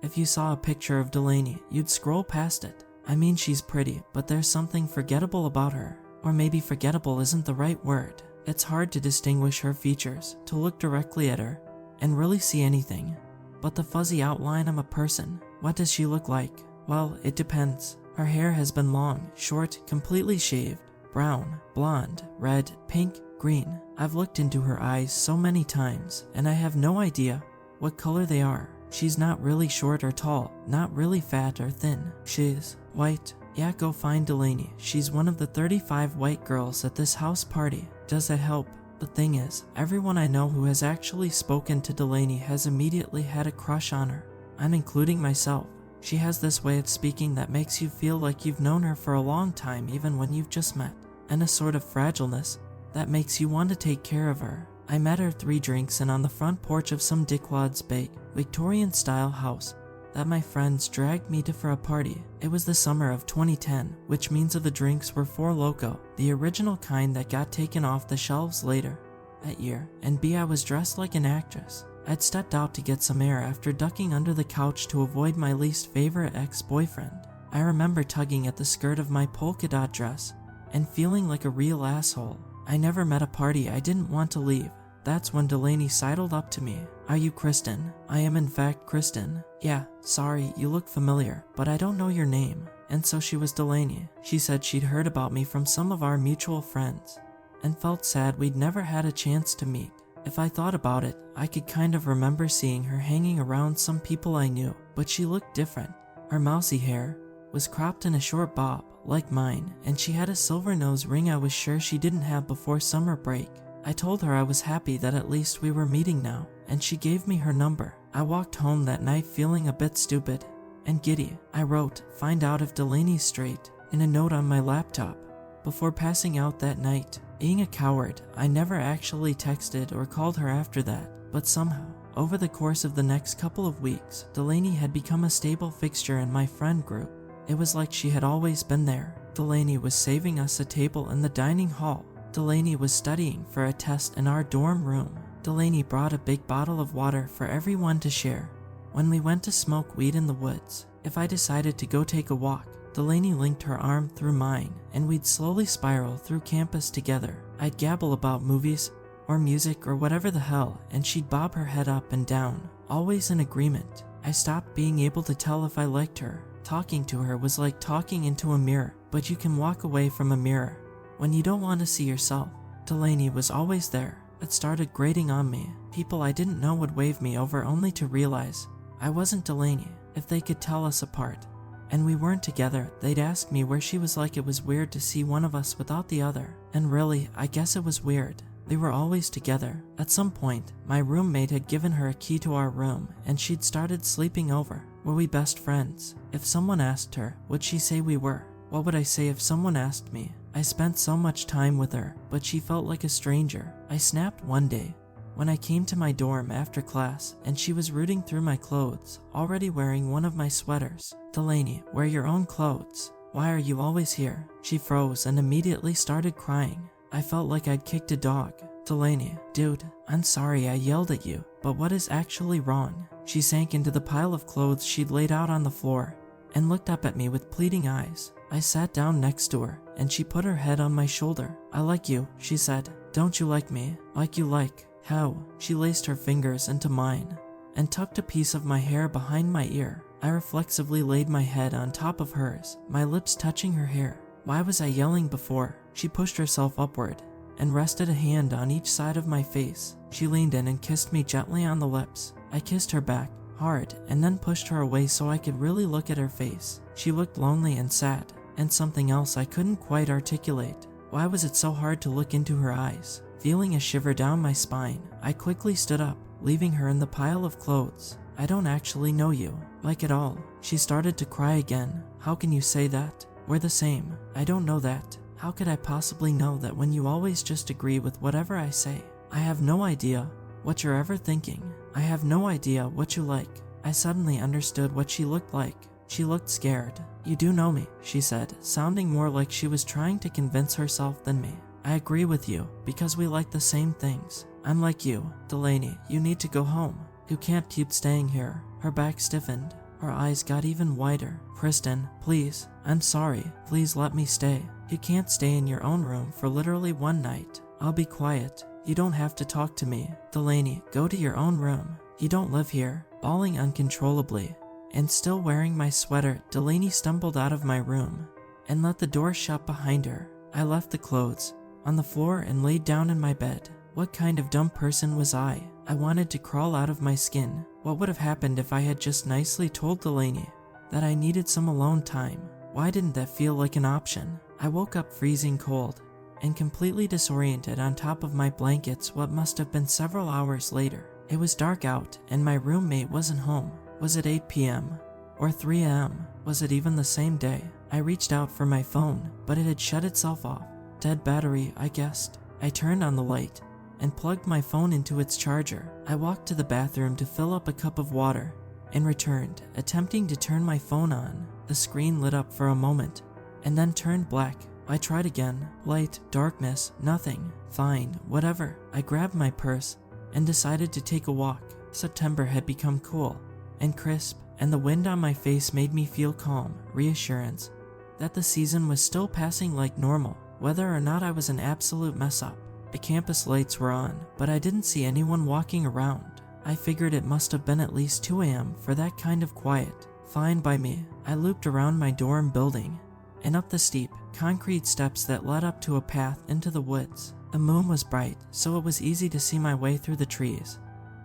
If you saw a picture of Delaney, you'd scroll past it. I mean, she's pretty, but there's something forgettable about her. Or maybe forgettable isn't the right word. It's hard to distinguish her features, to look directly at her, and really see anything. But the fuzzy outline of a person, what does she look like? Well, it depends. Her hair has been long, short, completely shaved, brown, blonde, red, pink, green. I've looked into her eyes so many times, and I have no idea what color they are. She's not really short or tall, not really fat or thin. She's white. Yeah, go find Delaney. She's one of the 35 white girls at this house party. Does that help? The thing is, everyone I know who has actually spoken to Delaney has immediately had a crush on her. I'm including myself. She has this way of speaking that makes you feel like you've known her for a long time even when you've just met, and a sort of fragileness that makes you want to take care of her. I met her 3 drinks and on the front porch of some dickwad's big, Victorian-style house that my friends dragged me to for a party. It was the summer of 2010, which means the drinks were 4 Loko, the original kind that got taken off the shelves later that year, and I was dressed like an actress. I'd stepped out to get some air after ducking under the couch to avoid my least favorite ex-boyfriend. I remember tugging at the skirt of my polka dot dress and feeling like a real asshole. I never met a party I didn't want to leave. That's when Delaney sidled up to me. Are you Kristen? I am in fact Kristen. Yeah, sorry, you look familiar, but I don't know your name. And so she was Delaney. She said she'd heard about me from some of our mutual friends and felt sad we'd never had a chance to meet. If I thought about it, I could kind of remember seeing her hanging around some people I knew, but she looked different. Her mousy hair was cropped in a short bob, like mine, and she had a silver nose ring I was sure she didn't have before summer break. I told her I was happy that at least we were meeting now, and she gave me her number. I walked home that night feeling a bit stupid and giddy. I wrote, "Find out if Delaney's straight," in a note on my laptop before passing out that night. Being a coward, I never actually texted or called her after that, but somehow, over the course of the next couple of weeks, Delaney had become a stable fixture in my friend group. It was like she had always been there. Delaney was saving us a table in the dining hall. Delaney was studying for a test in our dorm room. Delaney brought a big bottle of water for everyone to share when we went to smoke weed in the woods. If I decided to go take a walk, Delaney linked her arm through mine, and we'd slowly spiral through campus together. I'd gabble about movies, or music, or whatever the hell, and she'd bob her head up and down, always in agreement. I stopped being able to tell if I liked her. Talking to her was like talking into a mirror, but you can walk away from a mirror when you don't want to see yourself. Delaney was always there. It started grating on me. People I didn't know would wave me over only to realize I wasn't Delaney. If they could tell us apart and we weren't together, they'd ask me where she was, like it was weird to see one of us without the other. And really, I guess it was weird. They were always together. At some point, my roommate had given her a key to our room, and she'd started sleeping over. Were we best friends? If someone asked her, would she say we were? What would I say if someone asked me? I spent so much time with her, but she felt like a stranger. I snapped one day when I came to my dorm after class, and she was rooting through my clothes, already wearing one of my sweaters. "Delaney, wear your own clothes. Why are you always here?" She froze and immediately started crying. I felt like I'd kicked a dog. "Delaney, dude, I'm sorry I yelled at you, but what is actually wrong?" She sank into the pile of clothes she'd laid out on the floor and looked up at me with pleading eyes. I sat down next to her, and she put her head on my shoulder. "I like you," she said. "Don't you like me?" "Like you like? How?" She laced her fingers into mine and tucked a piece of my hair behind my ear. I reflexively laid my head on top of hers, my lips touching her hair. Why was I yelling before? She pushed herself upward and rested a hand on each side of my face. She leaned in and kissed me gently on the lips. I kissed her back, hard, and then pushed her away so I could really look at her face. She looked lonely and sad, and something else I couldn't quite articulate. Why was it so hard to look into her eyes? Feeling a shiver down my spine, I quickly stood up, leaving her in the pile of clothes. "I don't actually know you, like at all." She started to cry again. "How can you say that? We're the same." "I don't know that. How could I possibly know that when you always just agree with whatever I say? I have no idea what you're ever thinking. I have no idea what you like." I suddenly understood what she looked like. She looked scared. "You do know me," she said, sounding more like she was trying to convince herself than me. "I agree with you, because we like the same things. I'm like you. Delaney, you need to go home. You can't keep staying here." Her back stiffened. Her eyes got even wider. Kristen, please, I'm sorry. Please let me stay. You can't stay in your own room for literally one night. I'll be quiet. You don't have to talk to me. Delaney, go to your own room. You don't live here. Bawling uncontrollably and still wearing my sweater, Delaney stumbled out of my room and let the door shut behind her. I left the clothes on the floor and laid down in my bed. What kind of dumb person was I? I wanted to crawl out of my skin. What would have happened if I had just nicely told Delaney that I needed some alone time? Why didn't that feel like an option? I woke up freezing cold and completely disoriented on top of my blankets what must have been several hours later. It was dark out and my roommate wasn't home. Was it 8 p.m. or 3 a.m.? Was it even the same day? I reached out for my phone, but it had shut itself off. Dead battery, I guessed. I turned on the light and plugged my phone into its charger. I walked to the bathroom to fill up a cup of water and returned, attempting to turn my phone on. The screen lit up for a moment and then turned black. I tried again. Light, darkness, nothing. Fine, whatever. I grabbed my purse and decided to take a walk. September had become cool and crisp, and the wind on my face made me feel calm, reassurance that the season was still passing like normal, whether or not I was an absolute mess up. The campus lights were on, but I didn't see anyone walking around. I figured it must have been at least 2 a.m. for that kind of quiet. Fine by me. I looped around my dorm building and up the steep, concrete steps that led up to a path into the woods. The moon was bright, so it was easy to see my way through the trees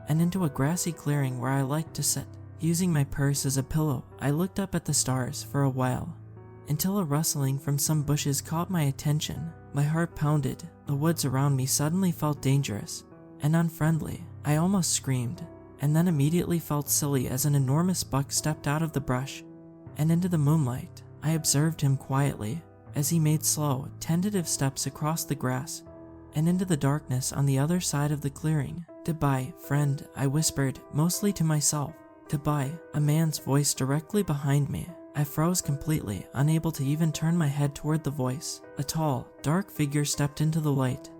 and into a grassy clearing where I liked to sit. Using my purse as a pillow, I looked up at the stars for a while, until a rustling from some bushes caught my attention. My heart pounded. The woods around me suddenly felt dangerous and unfriendly. I almost screamed, and then immediately felt silly as an enormous buck stepped out of the brush and into the moonlight. I observed him quietly as he made slow, tentative steps across the grass and into the darkness on the other side of the clearing. "Goodbye, friend," I whispered, mostly to myself. "Goodbye." A man's voice directly behind me. I froze completely, unable to even turn my head toward the voice. A tall, dark figure stepped into the light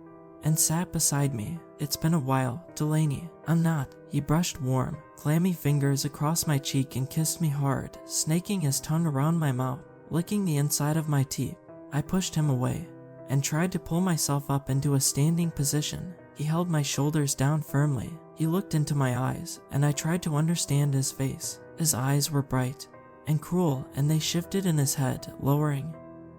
and sat beside me. "It's been a while, Delaney." "I'm not." He brushed warm, clammy fingers across my cheek and kissed me hard, snaking his tongue around my mouth, licking the inside of my teeth. I pushed him away and tried to pull myself up into a standing position. He held my shoulders down firmly. He looked into my eyes, and I tried to understand his face. His eyes were bright and cruel, and they shifted in his head, lowering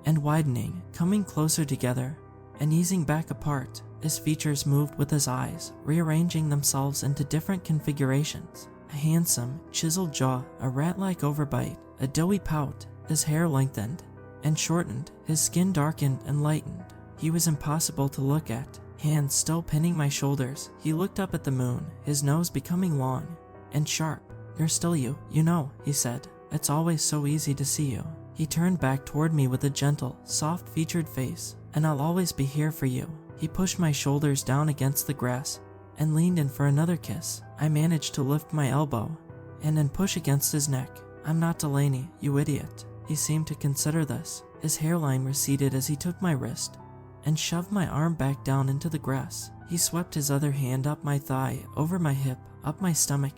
and widening, coming closer together and easing back apart. His features moved with his eyes, rearranging themselves into different configurations. A handsome, chiseled jaw, a rat-like overbite, a doughy pout. His hair lengthened and shortened, his skin darkened and lightened. He was impossible to look at. Hands still pinning my shoulders, he looked up at the moon, his nose becoming long and sharp. "You're still you know," he said. "It's always so easy to see you." He turned back toward me with a gentle, soft-featured face. "And I'll always be here for you." He pushed my shoulders down against the grass and leaned in for another kiss. I managed to lift my elbow and then push against his neck. "I'm not Delaney, you idiot." He seemed to consider this. His hairline receded as he took my wrist and shoved my arm back down into the grass. He swept his other hand up my thigh, over my hip, up my stomach,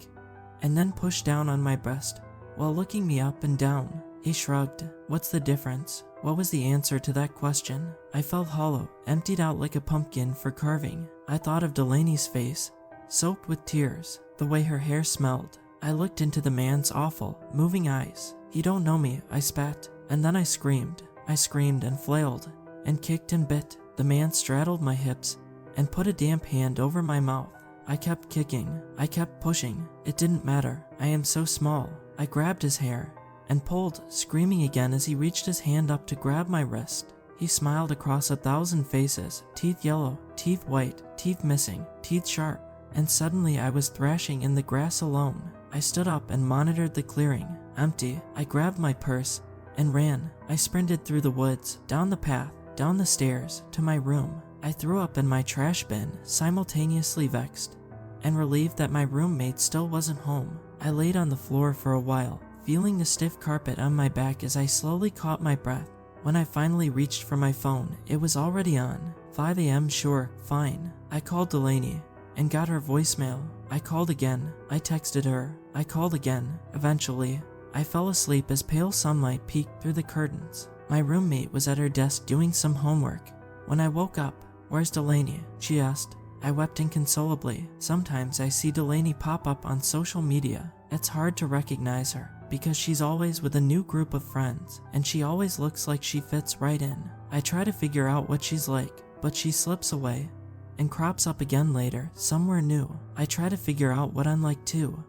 and then pushed down on my breast while looking me up and down. He shrugged. "What's the difference?" What was the answer to that question? I felt hollow, emptied out like a pumpkin for carving. I thought of Delaney's face, soaked with tears, the way her hair smelled. I looked into the man's awful, moving eyes. "You don't know me," I spat, and then I screamed. I screamed and flailed and kicked and bit. The man straddled my hips and put a damp hand over my mouth. I kept kicking. I kept pushing. It didn't matter. I am so small. I grabbed his hair and pulled, screaming again as he reached his hand up to grab my wrist. He smiled across 1,000 faces, teeth yellow, teeth white, teeth missing, teeth sharp, and suddenly I was thrashing in the grass alone. I stood up and monitored the clearing. Empty. I grabbed my purse and ran. I sprinted through the woods, down the path, down the stairs, to my room. I threw up in my trash bin, simultaneously vexed and relieved that my roommate still wasn't home. I laid on the floor for a while, feeling the stiff carpet on my back as I slowly caught my breath. When I finally reached for my phone, it was already on. 5 a.m. Sure, fine. I called Delaney and got her voicemail. I called again. I texted her. I called again. Eventually, I fell asleep as pale sunlight peeked through the curtains. My roommate was at her desk doing some homework. When I woke up, "Where's Delaney?" she asked. I wept inconsolably. Sometimes I see Delaney pop up on social media. It's hard to recognize her because she's always with a new group of friends, and she always looks like she fits right in. I try to figure out what she's like, but she slips away and crops up again later, somewhere new. I try to figure out what I'm like too.